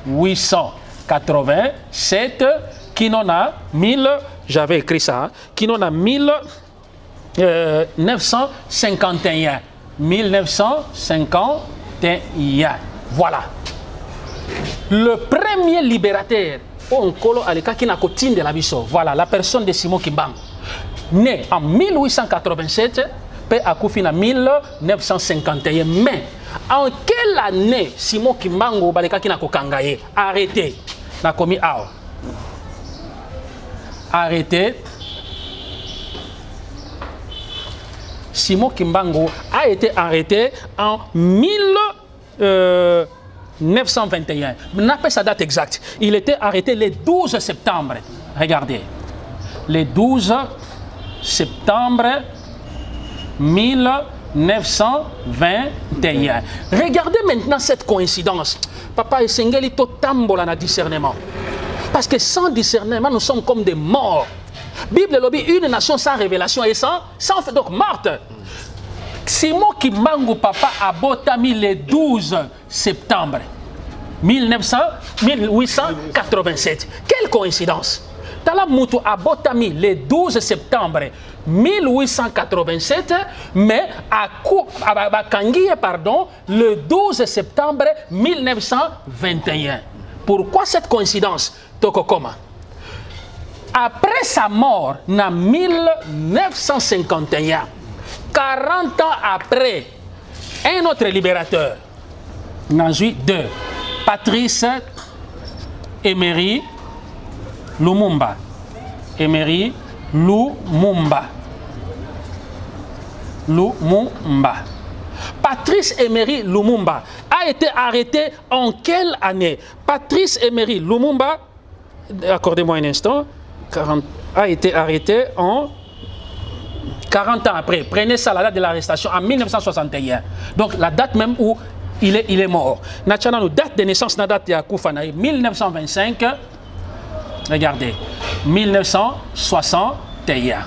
1887, Kinona 1000, j'avais écrit ça, hein, Kinona 1951. 1951. Voilà. Le premier libérateur, voilà, la personne de Simon Kimbangu, né en 1887, paix à Koufina en 1951. Mais en quelle année Simon Kimbangu arrêté? N'a commis arrêté. Simon Kimbangu a été arrêté en 1921. On appelle sa date exacte. Il était arrêté le 12 septembre. Regardez. Le 12 septembre 1921. Regardez maintenant cette coïncidence. Papa Esengeli to tambola na discernement. Parce que sans discernement, nous sommes comme des morts. Bible lobby, une nation sans révélation et sans fait donc morte. Simon Kimbangu papa a botami le 12 septembre 1887. Quelle coïncidence! Tala Moutou a botami le 12 septembre 1887, mais à Kangiye, pardon, le 12 septembre 1921. Pourquoi cette coïncidence? Tokokoma. Après sa mort, en 1951, 40 ans après, un autre libérateur, Nanjui II, Patrice Emery Lumumba. Emery Lumumba. Patrice Emery Lumumba a été arrêté en quelle année? Patrice Emery Lumumba, accordez-moi un instant, a été arrêté en 40 ans après. Prenez ça, la date de l'arrestation, en 1961. Donc la date même où il est mort. Natchana, date de naissance, la date de Koufana, 1925. Regardez, 1961.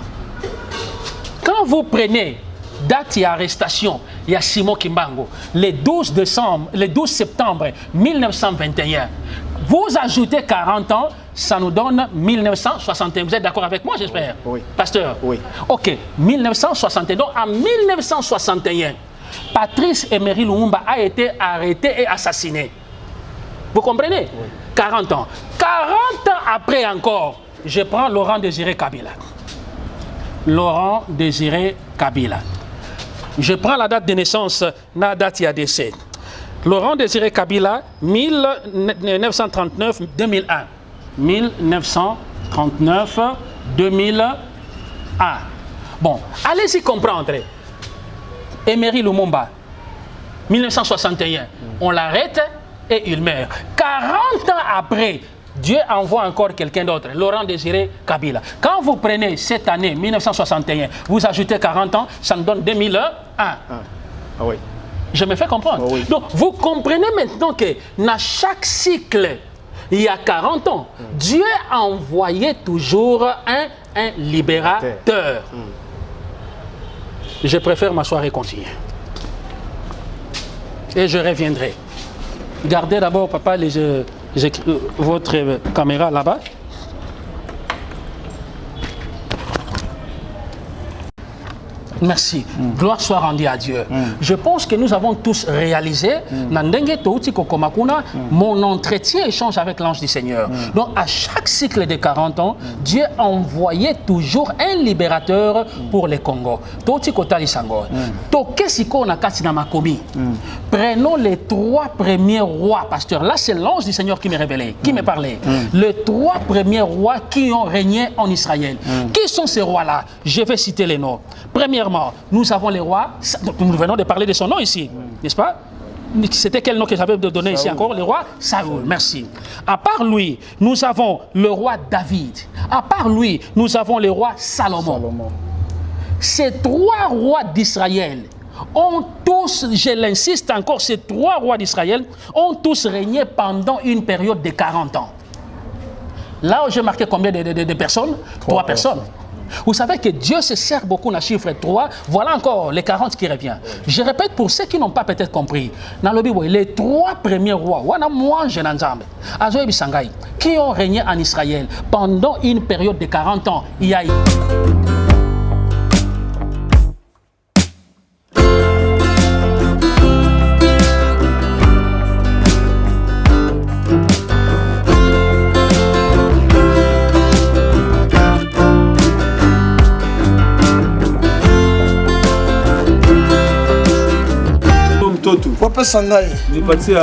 Quand vous prenez date d'arrestation, il y a Simon Kimbangu, le 12 septembre 1921. Vous ajoutez 40 ans, ça nous donne 1961. Vous êtes d'accord avec moi, j'espère? Oui. Pasteur? Oui. Ok, 1961. Donc, en 1961, Patrice Emery Lumumba a été arrêté et assassiné. Vous comprenez? Oui. 40 ans. 40 ans après encore, je prends Laurent Désiré Kabila. Laurent Désiré Kabila. Je prends la date de naissance, la date il y a décès. Laurent Désiré Kabila, 1939-2001. 1939-2001. Bon, allez-y comprendre. Emery Lumumba, 1961. On l'arrête et il meurt. 40 ans après, Dieu envoie encore quelqu'un d'autre, Laurent Désiré Kabila. Quand vous prenez cette année, 1961, vous ajoutez 40 ans, ça nous donne 2001. Ah oui. Je me fais comprendre. Oh oui. Donc, vous comprenez maintenant que dans chaque cycle, il y a 40 ans, Dieu a envoyé toujours un libérateur. Je préfère m'asseoir et continuer. Et je reviendrai. Gardez d'abord, papa, votre caméra là-bas. Merci. Gloire soit rendue à Dieu. Je pense que nous avons tous réalisé, mon entretien échange avec l'ange du Seigneur. Donc, à chaque cycle de 40 ans, Dieu envoyait toujours un libérateur pour le Congo. Prenons les 3 premiers rois, pasteur. Là, c'est l'ange du Seigneur qui me révélait, qui me parlait. Les 3 premiers rois qui ont régné en Israël. Qui sont ces rois-là? Je vais citer les noms. Premièrement, nous avons les rois, nous venons de parler de son nom ici, n'est-ce pas? C'était quel nom que j'avais donné ici encore? Le roi Saoul, merci. À part lui, nous avons le roi David. À part lui, nous avons le roi Salomon. Ces 3 rois d'Israël ont tous, je l'insiste encore, ces 3 rois d'Israël ont tous régné pendant une période de 40 ans. Là où j'ai marqué combien de personnes? 3 personnes. Vous savez que Dieu se sert beaucoup dans le chiffre 3. Voilà encore les 40 qui revient. Je répète pour ceux qui n'ont pas peut-être compris. Dans le Bible, les 3 premiers rois, qui ont régné en Israël pendant une période de 40 ans. Il y a Papa Sangai.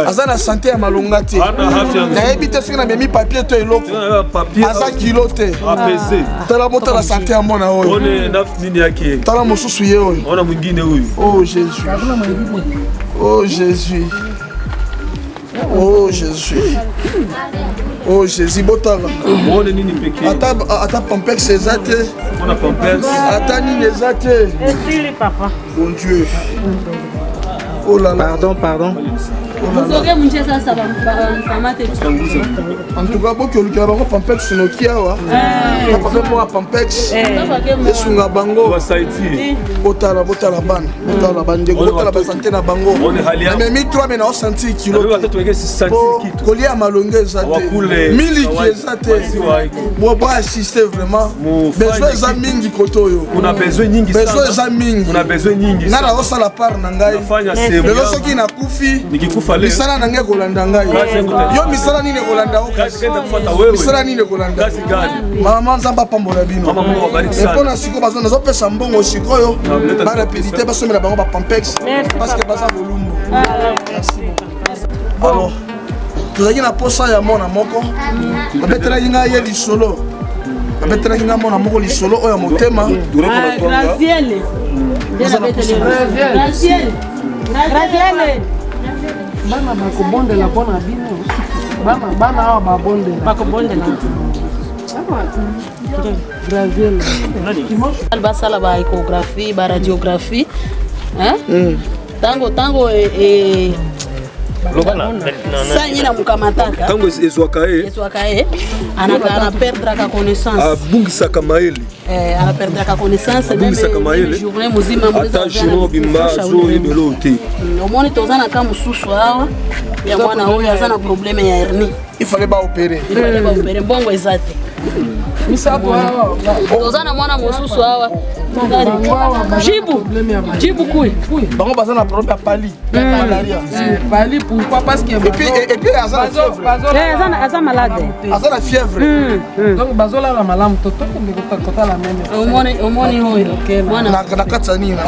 Azana santé ya malonga te. Na ebite soki na memi papier to eloko. Aza kilote. Apese. Tala mota la santé ya mona oyo. One nini yake. Tala mosusu ye oyo. Ona mwingine huyu. Oh Jésus. Oh Jésus. Oh Jésus. Oh Jésus botala. One nini peke. Ata Pampex ezate. Ona Pampex. Ata nini ezate. Merci papa. Bon Dieu. Oh là là. Pardon. Vous aurez mangé ça va en tout cas, beaucoup de gens Pampex Nokia wa. Papa moi Pampex. Esunga bango. Botala ban. Botala bande. Botala ba santé na bango. Mais mi 3 mais na senti kilo. Colia malonga zate. Miliki zate. Bo ba assister vraiment. Besoin za mingi kotoyo. On a besoin nyingi sana. Besoin za mingi. On a besoin nyingi. Na la osa la part na ngai. Lelo soki na kufi. Nikikufa leo. Misala na ngai kolanda ngai. Yo misala nini kolanda o kasi. Misala nini kolanda. Kasi gani? Mama nzamba pambola bino. Mama Mungu awabariki sana. Epona siko bazo nazo pesa mbongo sikoyo. Ba rapidité ba somela bango ba Pampex parce que baza volumbu. Merci beaucoup. Alors, tozaki na posa ya mona moko. Babetela kinga ye lisolo. Babetela kinga mona moko lisolo oyo motema. Graciele. Graciele. Graciele. Bana bakobondela mpona bino bana awa babondela basala ba échographie ba radiographie tango sanyi na mukamataka tango ezwaka ye ana perdre ka connaissance abungisaka mayele ana perdre ka connaissance même journée muzima ata journée bimba zo ebelo te omoni tozana ka mususu awa ya mwana oyo azana problème ya hernie il fallait ba opérer bongo ezate tozana mwana mususu awa Jibu kui. Bango baza na problème ya pali. Malaria. Pali pourquoi parce que et puis aza malade. Aza na fièvre. Donc bazola la malamu toto ndiko kota la meme. Omoni hoyo. Mwana na katani na.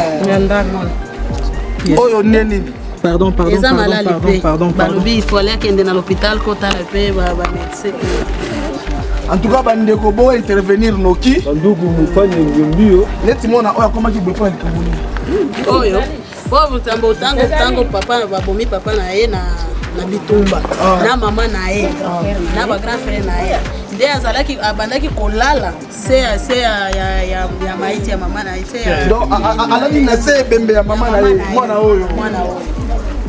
Oyo neni. Pardon. Balobi il faut aller à l'hôpital kota pe ba médecin. En tout cas, bande ko bo intervenir noki. Bandugu mufanye mbio. Neti mona oya koma ki bepo likabuni. Oyo. Bo tango papa babomi papa na ye na bitumba. Na mama na ye. Na ba grand frère na ye. Nde azalaki abandaki kolala ya maiti ya mama na ye. Donc alani na se bembe ya mama na ye. Mwana oyo.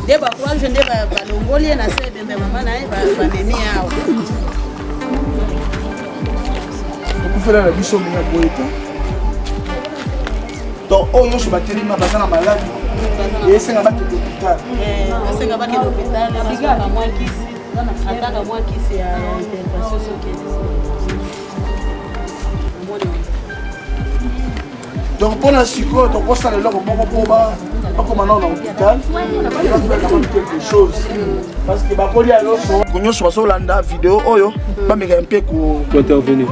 Nde ba courage nde ba longoli na se bembe ya mama na ye ba memi yao. Faire la biso minga boeta. Donc oyo so bateli ma bazana malade. Et c'est ngaba ke hôpital. C'est ngaba ke hôpital, ataka mwa kisi ya intervention soki. Donc pour la psycho, donc on s'allait là au bon comme maintenant dans l'hôpital. Il va faire quand même quelque chose. Parce que bakoli a l'osso. Konyo so landa vidéo oyo, ba meka un peu ko intervenir.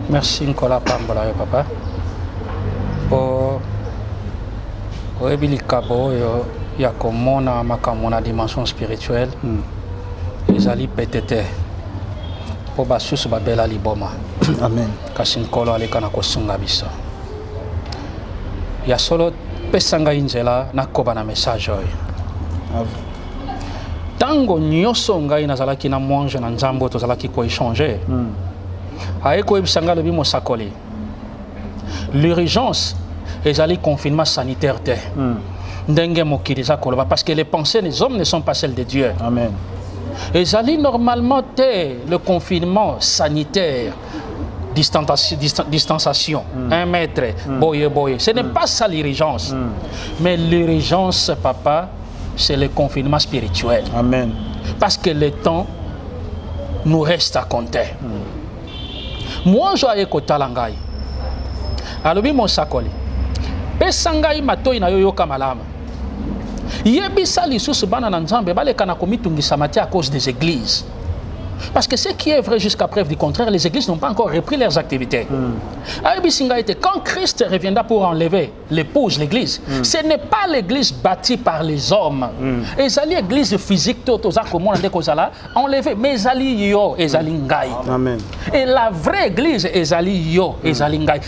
Merci Nicolas Pambola papa. Oyebi likabo oyo ya komona makambo na dimension spirituelle ezali petete po basusu babela liboma. Amen. Kasi nkolo aleka na kosunga biso ya solo pesa ngai nzela nakoba na message oyo. tango nyoso ngai nazalaki na mwange na nzambo tozalaki ko échanger aiko ebisanga lobi mosakoli l'urgence ezali confinement sanitaire te ndenge mokili za koloba parce que les pensées des hommes ne sont pas celles de Dieu. Amen. Ezali normalement te le confinement sanitaire distanciation 1 mètre boye boye, ce n'est pas ça l'urgence. Mais l'urgence papa c'est le confinement spirituel. Amen. Parce que le temps nous reste à compter. Moi je aye kotala ngai alobi mosakoli pesa ngai matoi na yo yoka malama yebisa lisusu bana na nzambe baleka na komitungisa mate à cause des églises. Parce que ce qui est vrai jusqu'à preuve du contraire, les églises n'ont pas encore repris leurs activités. Quand Christ reviendra pour enlever l'épouse, l'église, ce n'est pas l'église bâtie par les hommes. Et l'église physique, enlevée, mais yo, Amen. et la vraie église yo,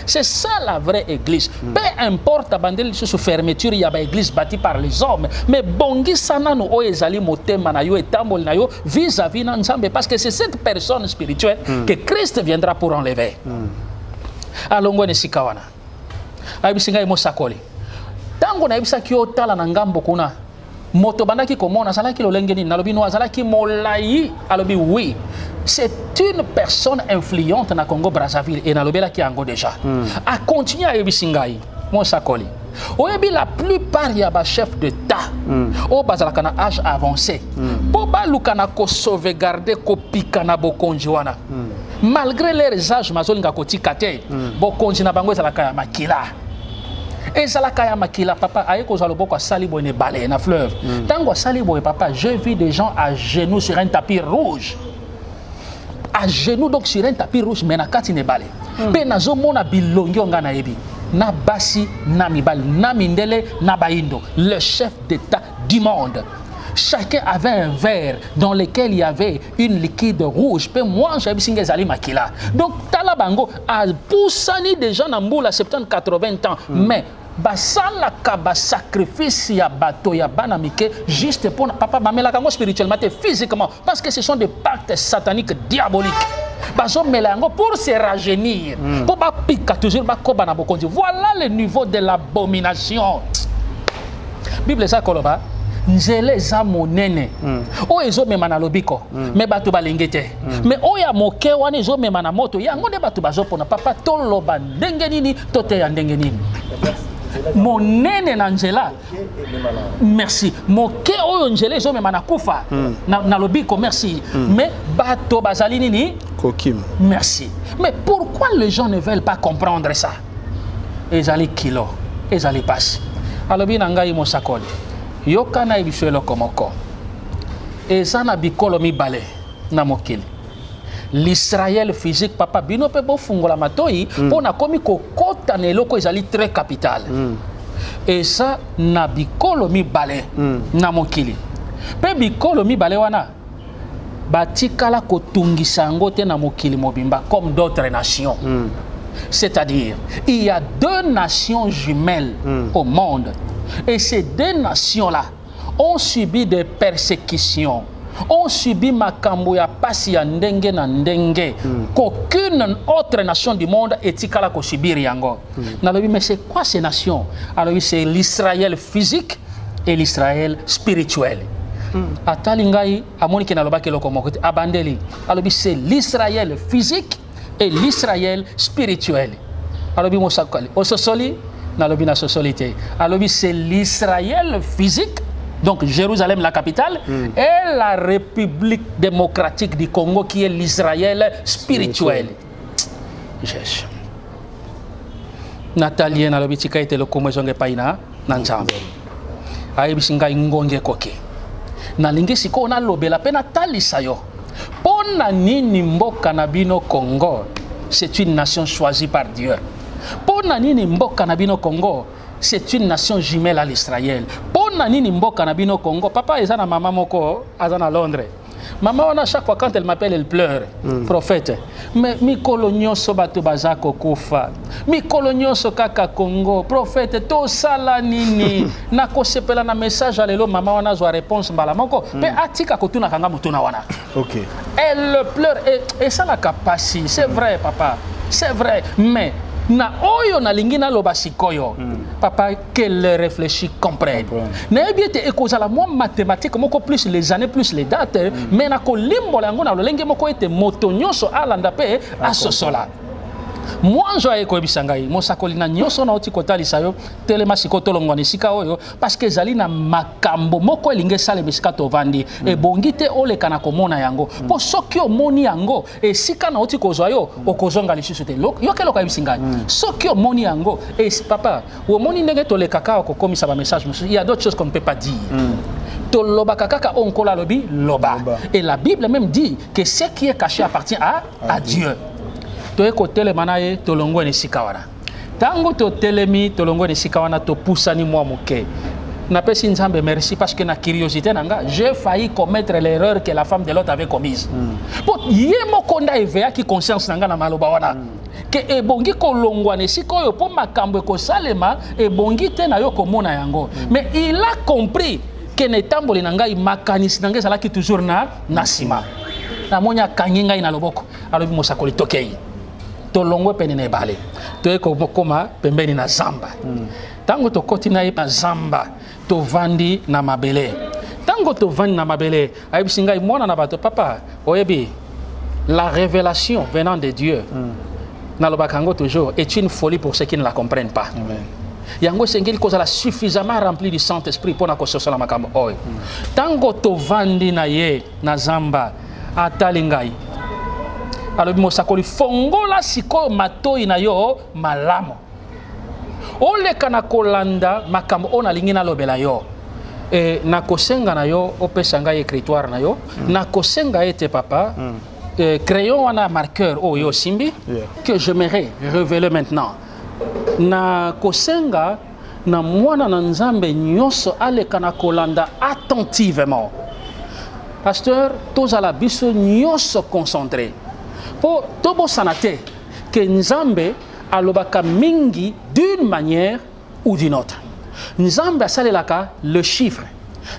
c'est ça la vraie église. Peu importe abandonner sous fermeture, il y a une église bâtie par les hommes, mais bongi sanano o ezali motema na yo etambol na yo vis-à-vis na nzambe, parce que c'est cette personne spirituelle que Christ viendra pour enlever. Alongo ne sikawana. Abisinga mosakoli. Tango na ibisa kyo tala na ngambo kuna. Moto bandaki komona salaki lolengeni nalobi no azalaki molai alobi oui. C'est une personne influente na Congo Brazzaville et nalobi la ki ango déjà. A continuer à ibisingai mosakoli. Oyebi la plupart ya ba chef d'État o bazalaka na âge avancé po baluka na ko sauvegarder ko pika na bokonzi wana malgré leurs âges mazolinga kotika te bokonzi na bango ezalaka ya makila ezalaka ya makila papa aye kozala loboko asali boye ne balaye na fleuve tango asali boye papa j'ai vu des gens à genoux sur un tapis rouge à genoux donc sur un tapis rouge mais na kati ne balaye pe nazomona bilongi onga na yebi na basi na mibali na mindele na baindo le chef d'État du monde. Chacun avait un verre dans lequel il y avait une liquide rouge. Pe moi j'avais singé zali makila. Donc talabango a poussani déjà na mboula 70-80 ans mais basala ka ba sacrifice ya bato ya bana mike juste pour papa bamela kango spirituellement et physiquement parce que ce sont des pactes sataniques diaboliques. Pour se rajeunir, pour toujours voilà le niveau de l'abomination. Bible ça koloba nzele za monene o ezo mema na lobiko me bato balengete mais o ya moke wana ezo mema na moto yango nde bato bazopona papa toloba ndenge nini tote ya ndenge nini monene na nzela merci moke oyo nzela ezo mema na kufa na lobiko merci mais bato bazali nini kokim merci mais pourquoi les gens ne veulent pas comprendre ça ezali kilo ezali passe alobi na ngai mosakoli yokana ibiso eloko moko eza na bikolo mibale na mokili l'Israël physique papa bino pe bofungola matoi pona komi kokota na eloko ezali très capital eza na bikolo mibale na mokili pe bikolo mibale wana batikala kotungisa yango te na mokili mobimba comme d'autres nations. C'est-à-dire, il y a 2 nations jumelles au monde. Et ces 2 nations-là ont subi des persécutions, ont subi makambo ya pasi ya ndenge na ndenge qu'aucune autre nation du monde etikala ko subir yango. Nalobi mais c'est quoi ces nations? Alors c'est l'Israël physique et l'Israël spirituel. Atalingai amoni ke naloba ke loko moko abandeli. Alobi c'est l'Israël physique et l'Israël spirituel. Alobi mosakali ososoli nalobi na sosolité. Alobi c'est l'Israël physique, donc Jérusalem la capitale, et la République démocratique du Congo qui est l'Israël spirituel. Jésus. Nathalie nalobi tika ete loko mozonge paina na nzambe. Ayebisinga ngonge koke. Nalingi siko na lobela pe natalisa yo. Pona nini mboka na bino Congo, c'est une nation choisie par Dieu. Pona nini mboka na bino Congo, c'est une nation jumelle à l'Israël. Pona nini mboka na bino Congo, papa eza na mama moko aza na Londres. Maman, à chaque fois quand elle m'appelle, elle pleure. Prophète. Mais mi colonio so bato bazako kufa. Mi colonio so kaka Congo. Prophète, to sala nini. Na ko sepela na message alelo maman wana zo réponse mbala moko. Pe atika kotuna kanga mutuna wana. OK. Elle pleure et ça la capacité. C'est vrai papa. C'est vrai. Mais na oyo na lingina loba sikoyo papa qu'elle réfléchit comprenne na bien te ekozala moi mathématique moko plus les années plus les dates mais na ko limbola ngo na lolenge moko ete moto nyonso alanda pe asosola moi je ai ko bisangai mo sakolina nyonso na oti kotalisa yo telema sikoto longwa sika oyo parce que zali na makambo moko elinge sale bisika to vandi e bongite ole kana komona yango po soki omoni yango e sika na oti kozwa yo okozonga lisusu te yo kelo ka bisingai soki omoni yango e papa omoni ndenge to le kaka ko komisa ba message il y a d'autres choses qu'on ne peut pas dire to loba kaka onkola lobi loba et la Bible même dit que ce qui est caché appartient à Dieu. Toeko telemana ye tolongo ni sikawana. Tango to telemi tolongo ni sikawana to poussani moi moke. Na pesi nzambe merci parce que na curiosité nanga j'ai failli commettre l'erreur que la femme de l'autre avait commise. Pour yemo konda evea ki conscience nanga na maloba wana. Que ebongi kolongwa ni sikoyo po makambo ko salema ebongi te na yo komona yango. Mais il a compris que netamboli nanga makanisi nanga sala ki toujours na sima. Na monya kanginga ina loboko. Alobi mosakoli tokei. Tolongwe penene bale toeko koma pembeni na zamba tango to kotina na zamba to vandi na mabele tango to vandi na mabele ayibisinga mwana na bato papa oyebi la révélation venant de Dieu na lobakango toujours est une folie pour ceux qui ne la comprennent pas. Yango sengeli kozala suffisamment rempli du Saint-Esprit pour na kososola makambo oyo tango to vandi na ye na zamba atalingai alors mosakoli fongola siko matoi na yo malamo ole kana kolanda makambo ona lingina lobela yo e na kosenga na yo opesanga écritoire na yo na kosenga ete papa crayon wana marqueur o yo simbi que j'aimerais révéler maintenant na kosenga na mwana na nzambe nyonso ale kana kolanda attentivement pasteur tozala biso nyonso concentré pour tobo sanate que Nzambe alobaka mingi d'une manière ou d'une autre. Nzambe asalelaka le chiffre,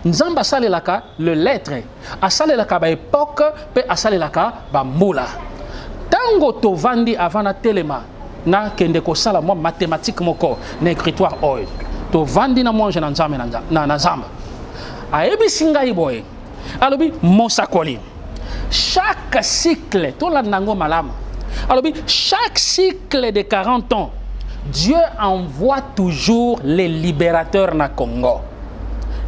Nzambe asalelaka le lettre, asalelaka ba époque pe asalelaka ba mbula. Tango to vandi avana telema na kende ko sala moi mathématique moko na écritoire oil. To vandi na moi na Nzambe na Nzamba. Ayebi singa iboy. Alobi mosakoli. Chaque cycle, tout la nango malam. Alors, chaque cycle de 40 ans, Dieu envoie toujours les libérateurs na Congo.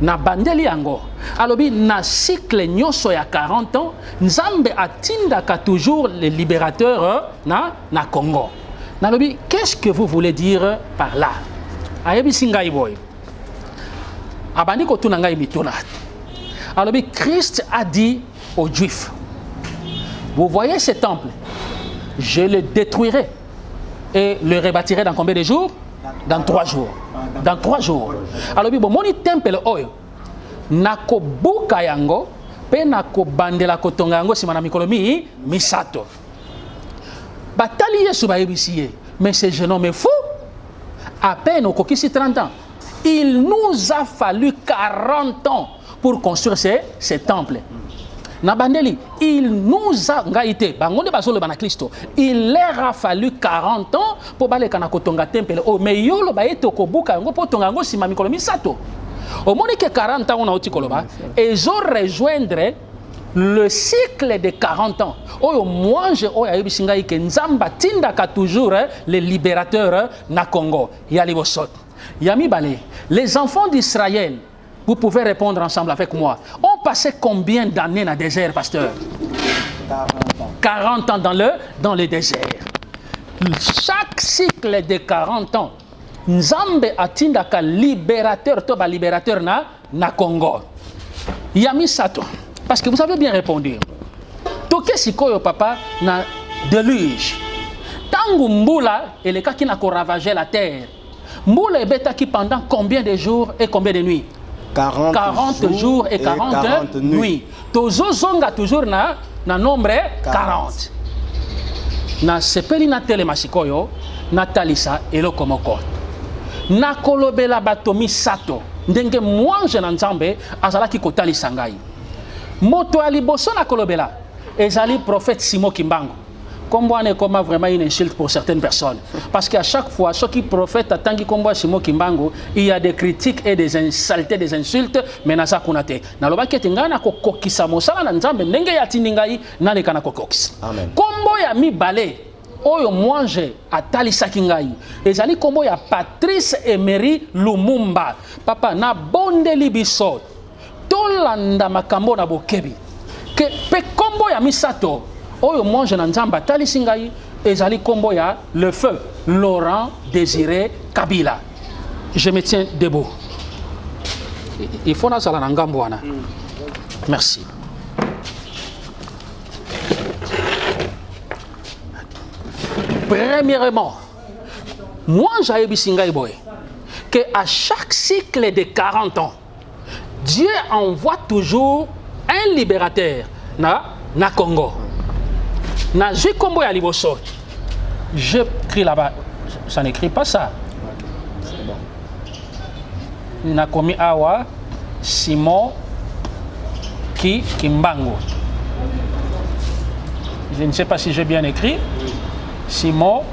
Na bandeli yango. Alors, na cycle nyoso ya 40 ans, Nzambe atindaka toujours les libérateurs na Congo. Nalobi, qu'est-ce que vous voulez dire par là? Ayebi singai boy. Abani ko tunanga imituna. Alors, Christ a dit aux Juifs, vous voyez ce temple, je le détruirai et le rebâtirai dans combien de jours? Dans 3 jours. Dans 3 jours. Alors, bon, mon temple oyo, nako buka yango, pe nako bandela kotonga yango simana mikolomi misato. Batali yesu ba ebisiye, mais ce jeune homme est fou. À peine au kokisi 30 ans. Il nous a fallu 40 ans pour construire ce temple. Nabandeli, il nous a ngaité, bangonde basolo bana Kristo. Il leur a fallu 40 ans pour bale kana kotonga temple. Oh mais yolo ba eto ko buka ngo potonga ngo sima mikolo misato. Au moins que 40 ans on a oti koloba et ils ont rejoindre le cycle de 40 ans. Oh moi je ayebi singa ke nzamba tinda ka toujours les libérateurs na Congo. Yali bosot. Yami balé. Les enfants d'Israël, vous pouvez répondre ensemble avec moi. On passait combien d'années dans le désert, pasteur? 40 ans dans le désert. Chaque cycle de 40 ans, Nzambe atindaka libérateur, toba libérateur na Congo. Yami sato. Parce que vous avez bien répondu. Toke sikoyo papa na déluge. Tangu mbula et cas qui n'a ravagé la terre. Mbula ebeta qui pendant combien de jours et combien de nuits? 40 jours et 40 nuits. Tozozonga toujours na nombre 40. Na sepeli na telema sikoyo na talisa eloko moko. Na kolobela bato misato ndenge mwange na nzambe azalaki kotalisa ngai. Moto ya liboso na kolobela ezali prophète Simon Kimbangu. Comme on est comme vraiment une insulte pour certaines personnes. Parce qu'à chaque fois, ceux qui prophètent attendent comme Simon Kimbangu, il y a des critiques et des insultes, des insultes, mais na sa kunate. Na loba ketinga na kokokisa mosala na nzambe ndenge ya tindingai na leka na kokokisa. Amen. Kombo ya mibale oyo mwange atalisaki ngai ezali kombo ya Patrice Emery Lumumba. Papa na bondeli biso tolanda makambo na bokebi ke pe kombo ya misato oyo mwange na nzambe atalisi ngai ezali kombo ya le feu Laurent Désiré Kabila. Je me tiens debout. Il faut nazala na ngambo wana. Merci. Premièrement, moi j'ai dit que à chaque cycle de 40 ans, Dieu envoie toujours un libérateur na Congo. Na j'ai combo ya liboso. J'écris là-bas, ça n'écrit pas ça. C'est bon. Na komi awa Simon Kimbangu. Je ne sais pas si j'ai bien écrit. Simon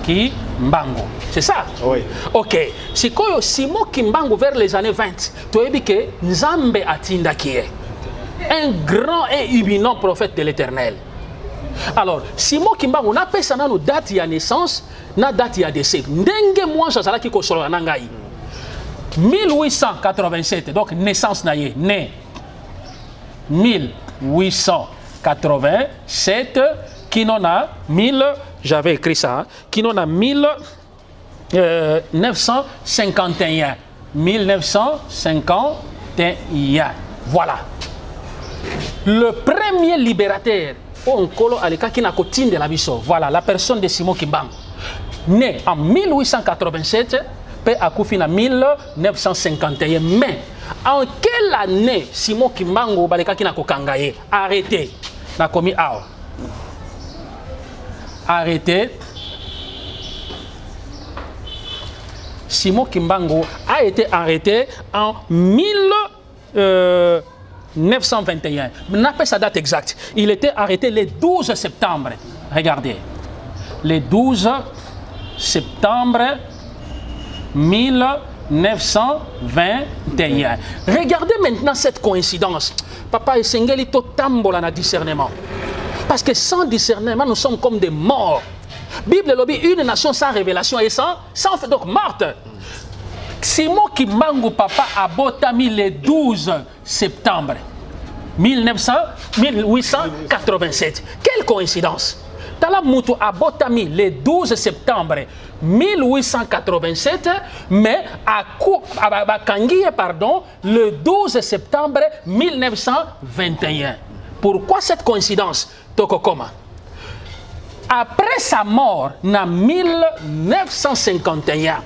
Kimbangu. C'est ça? Oui. Ok. C'est quoi Simon Kimbangu vers les années 20? Tu as dit que Nzambe Atinda qui est un grand et imminent prophète de l'Éternel. Alors, Simon Kimbangu n'a pas ça dans date de naissance, na date de décès. Ndenge moi j'azala ki ko solo nangai. 1887. Donc naissance na ye, né 1887 qui n'en a 1000, j'avais écrit ça, qui n'en a 1951. 1951. Voilà. Le premier libérateur, Onkolo Aleka qui n'a qu'au de la Bisso. Voilà, la personne de Simon Kimbangu. Né en 1887, puis Akoufi en 1951. Mais en quelle année Simon Kimbangu Baleka qui n'a qu'au Kangaye arrêté? N'a commis à arrêté. Simon Kimbangu a été arrêté en 1921. On n'a pas sa date exacte. Il était arrêté le 12 septembre. Regardez. Le 12 septembre 1921. Regardez maintenant cette coïncidence. Papa et Sengeli totambola na discernement. Parce que sans discernement, nous sommes comme des morts. Bible lobby, une nation sans révélation et sans fait donc morte. Simon Kimbangu papa a botami le 12 septembre 1887. Quelle coïncidence! Tala Moutou a botami le 12 septembre 1887, mais à Kangiye, pardon, le 12 septembre 1921. Pourquoi cette coïncidence? Tokokoma. Après sa mort, en 1951,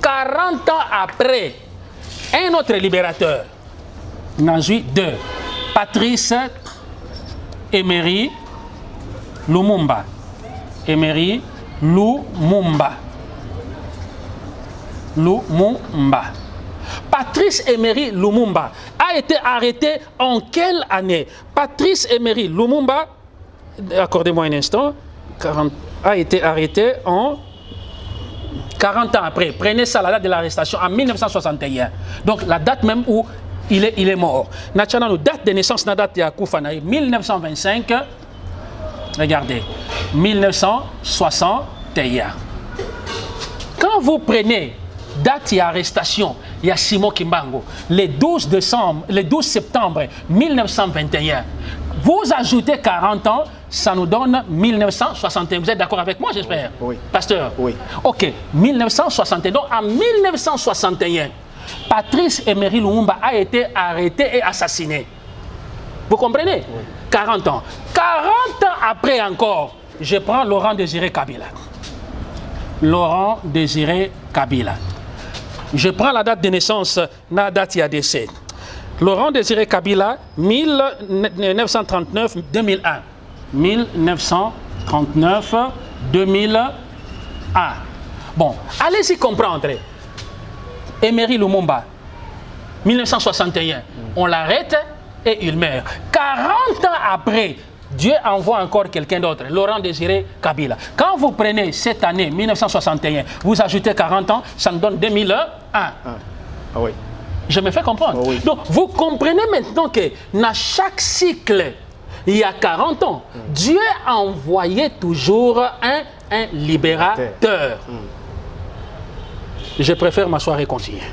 40 ans après, un autre libérateur, Nanjui II, Patrice Emery Lumumba. Emery Lumumba. Patrice Emery Lumumba a été arrêté en quelle année? Patrice Emery Lumumba, accordez-moi un instant, a été arrêté en 40 ans après. Prenez ça, la date de l'arrestation, en 1961. Donc la date même où il est mort. Natchana, la date de naissance, la date de Koufanaï, 1925. Regardez, 1961. Quand vous prenez date et arrestation, il y a Simon Kimbangu, le 12 septembre 1921. Vous ajoutez 40 ans, ça nous donne 1961. Vous êtes d'accord avec moi, j'espère? Oui. Pasteur? Oui. Ok, 1961. Donc en 1961, Patrice Emery Lumumba a été arrêté et assassiné. Vous comprenez? Oui. 40 ans. 40 ans après encore, je prends Laurent Désiré Kabila. Laurent Désiré Kabila. Je prends la date de naissance, la date il y a décès. Laurent Désiré Kabila, 1939-2001. 1939-2001. Bon, allez-y comprendre. Emery Lumumba, 1961. On l'arrête et il meurt. 40 ans après, Dieu envoie encore quelqu'un d'autre, Laurent Désiré Kabila. Quand vous prenez cette année, 1961, vous ajoutez 40 ans, ça nous donne 2001. Ah oui. Je me fais comprendre. Oh oui. Donc, vous comprenez maintenant que dans chaque cycle, il y a 40 ans, Dieu a envoyé toujours un libérateur. Je préfère m'asseoir et continuer.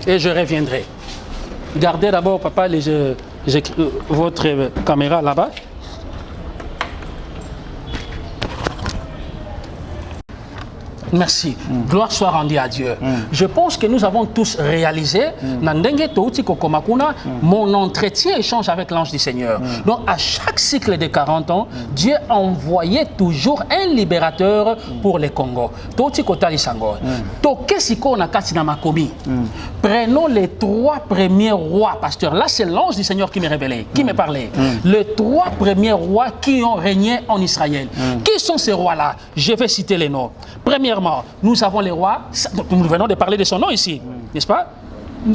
Et je reviendrai. Gardez d'abord, papa, votre caméra là-bas. Merci. Gloire soit rendue à Dieu. Je pense que nous avons tous réalisé, mon entretien échange avec l'ange du Seigneur. Donc, à chaque cycle de 40 ans, Dieu envoyait toujours un libérateur pour le Congo. Prenons les 3 premiers rois, pasteur. Là, c'est l'ange du Seigneur qui me révélait, qui me parlait. Les 3 premiers rois qui ont régné en Israël. Qui sont ces rois-là? Je vais citer les noms. Premièrement, nous avons les rois, nous venons de parler de son nom ici, n'est-ce pas?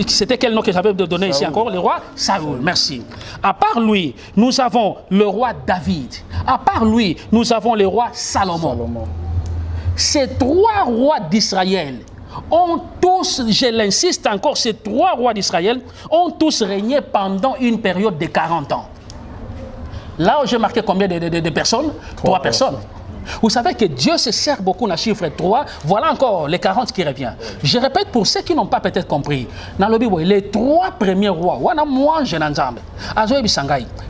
C'était quel nom que j'avais donné ici encore? Le roi Saoul, merci. À part lui, nous avons le roi David. À part lui, nous avons le roi Salomon. Ces 3 rois d'Israël ont tous, je l'insiste encore, ces 3 rois d'Israël ont tous régné pendant une période de 40 ans. Là où j'ai marqué combien de personnes? 3 personnes. Vous savez que Dieu se sert beaucoup dans le chiffre 3. Voilà encore les 40 qui revient. Je répète pour ceux qui n'ont pas peut-être compris. Dans le Bible, les 3 premiers rois,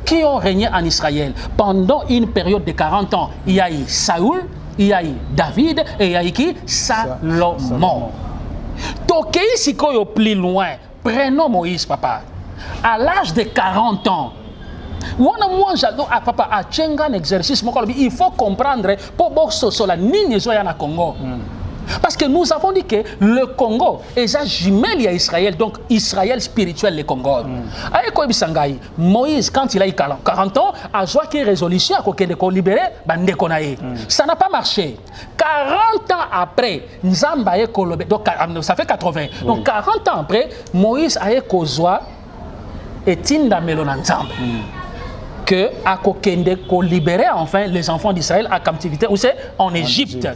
qui ont régné en Israël pendant une période de 40 ans, il y a eu Saoul, il y a eu David et il y a eu qui? Salomon. Tokei Sikoyo plus loin, prenons Moïse, papa. À l'âge de 40 ans, papa a un exercice, il faut comprendre pour la Congo. Parce que nous avons dit que le Congo est un jumelle à Israël, donc Israël spirituel, le Congo. Moïse, quand il a eu 40 ans, a joué une résolution à libérer. Ça n'a pas marché. 40 ans après, donc ça fait 80. Donc 40 ans après, Moïse a eu et Tinda Melonanzambe. Que à Kokende qu'on libérait enfin les enfants d'Israël à captivité, où c'est en Égypte.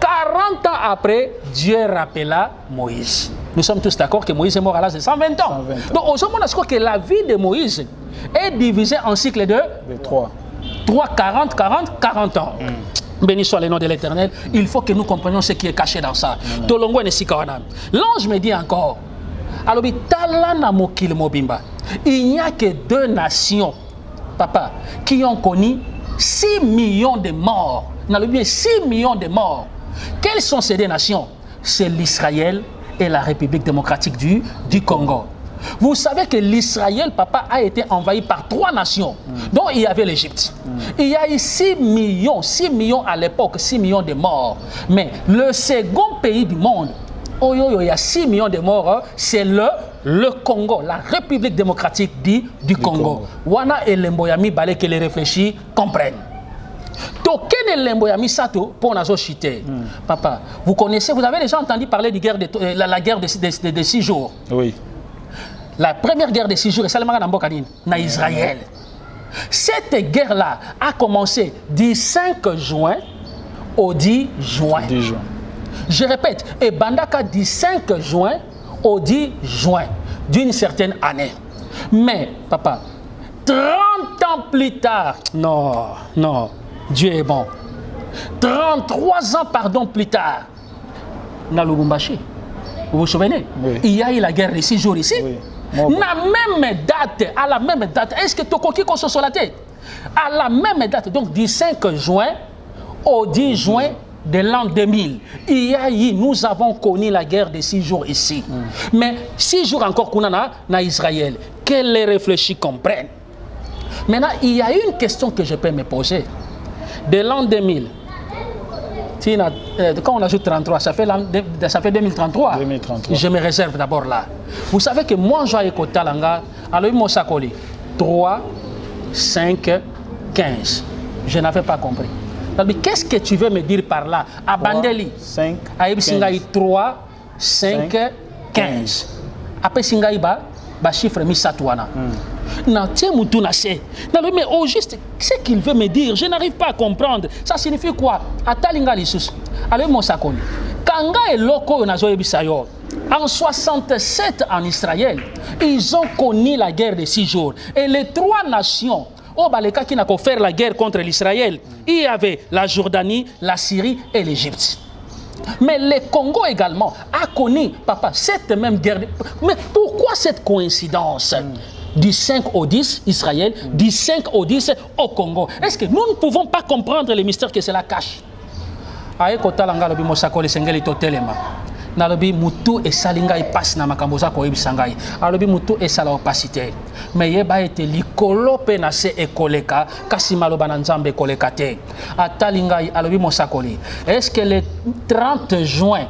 40 ans après, Dieu rappela Moïse. Nous sommes tous d'accord que Moïse est mort à l'âge de 120 ans. Donc, aujourd'hui, on a que la vie de Moïse est divisée en cycles de 3, 40 ans. Béni soit le nom de l'Éternel. Il faut que nous comprenions ce qui est caché dans ça. L'ange me dit encore, il n'y a que 2 nations, papa, qui ont connu 6 millions de morts. 6 millions de morts. Quelles sont ces 2 nations? C'est l'Israël et la République démocratique du Congo. Vous savez que l'Israël, papa, a été envahi par 3 nations, dont il y avait l'Égypte. Il y a eu 6 millions à l'époque, 6 millions de morts. Mais le second pays du monde, il y a 6 millions de morts, c'est le Congo, la République démocratique du Congo. Wana et l'emboyami balé que les réfléchis comprennent. Token et l'emboyami sato pour nazo chité. Papa, vous connaissez, vous avez déjà entendu parler de la guerre de 6 jours. Oui. La première guerre de 6 jours, c'est en Israël. Cette guerre-là a commencé du 5 juin au 10 juin. Je répète, et Bandaka du 5 juin au 10 juin d'une certaine année. Mais, papa, 30 ans plus tard, non, Dieu est bon. 33 ans, pardon, plus tard, dans Lubumbashi, vous vous souvenez? Oui. Il y a eu la guerre de 6 jours ici. Oui. À la même date, est-ce que Tokoki qu'on se sur la tête? À la même date, donc du 5 juin au 10 juin de l'an 2000, nous avons connu la guerre de 6 jours ici. Mais 6 jours encore qu'on a dans Israël, que les réfléchis comprennent. Maintenant, il y a une question que je peux me poser. De l'an 2000 Quand on ajoute 33, ça fait 2033. 2033. Je me réserve d'abord là. Vous savez que moi, j'ai Kotalanga, alors Mosakoli, 3, 5, 15. Je n'avais pas compris. Qu'est-ce que tu veux me dire par là? Abandeli, 5, Aïb Singaï 3, 5, 15. Après Singaï, chiffre Misatouana. Mais au juste, ce qu'il veut me dire, je n'arrive pas à comprendre. Ça signifie quoi? Atalinga Lissus. Alors, Mosakoli. Kanga et Loko Nazoyebisayo. En 67 en Israël, ils ont connu la guerre de 6 jours. Et les 3 nations, qui n'a qu'à faire la guerre contre l'Israël, il y avait la Jordanie, la Syrie et l'Égypte. Mais le Congo également a connu, papa, cette même guerre. Mais pourquoi cette coïncidence? Du 5 au 10, Israël, du 5 au 10 au Congo. Est-ce que nous ne pouvons pas comprendre les mystères que cela cache? Nalobi mutu et salinga y passe na makamboza ko ibisangai alobi mutu et sala opacité mais yeba ete likolo pe na se ekoleka kasi maloba na nzambe koleka te atalinga alobi mosakoli. Est-ce que le 30 juin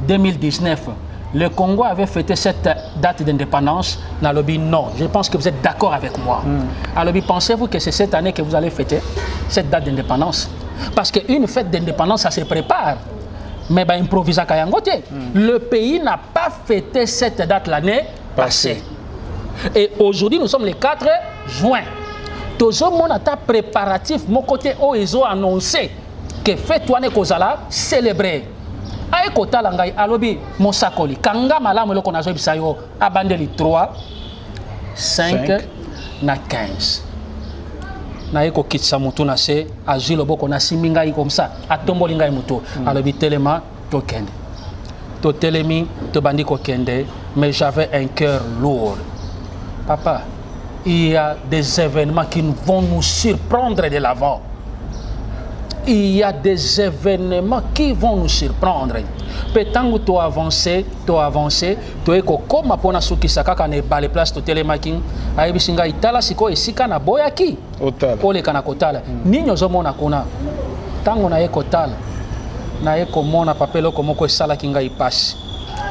2019 le Congo avait fêté cette date d'indépendance? Nalobi non. Je pense que vous êtes d'accord avec moi. Alobi, pensez-vous que c'est cette année que vous allez fêter cette date d'indépendance? Parce qu'une fête d'indépendance, ça se prépare. Mais le pays n'a pas fêté cette date l'année passée. Et aujourd'hui, nous sommes le 4 juin. Tout le monde a préparatif. Mon côté, ils ont annoncé que fête-toi kozala célébrer. Aïe kota langai alobi mosakoli. Kanga malamu loko nazo bisayo abandeli 3, 5 na 15. Na eko kitsa mutu na se azilo boko na siminga yi comme ça atomboli ngai mutu alobi telema to kende to telemi to bandi ko kende mais j'avais un cœur lourd. Papa, il y a des événements qui vont nous surprendre de l'avant. Il y a des événements qui vont nous surprendre. Peut-être tu avances, tu es comme apona suki sakaka ne bale place to telemaking, aibi singa itala siko esika na boyaki. Ole kana kotala. Ninyo zomona kuna. Tango na ekotala. Na ekomona papelo komoko esala kinga ipasse.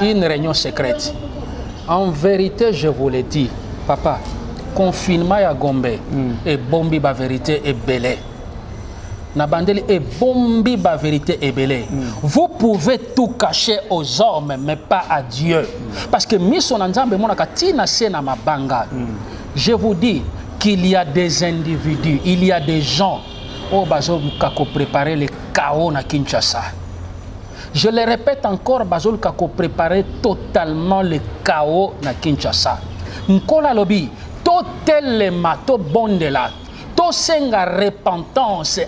Une réunion secrète. En vérité, je vous le dis, papa, confinement ya Gombe et bombi ba vérité et belé. Nabandeli et bombi ba vérité et belé. Vous pouvez tout cacher aux hommes, mais pas à Dieu. Parce que je vous dis qu'il y a des individus, il y a des gens qui ont préparé le chaos na Kinshasa. Je le répète encore, Bazol Kako préparé totalement le chaos na Kinshasa. Nkola lobi, to telema, to bondela, to senga repentance.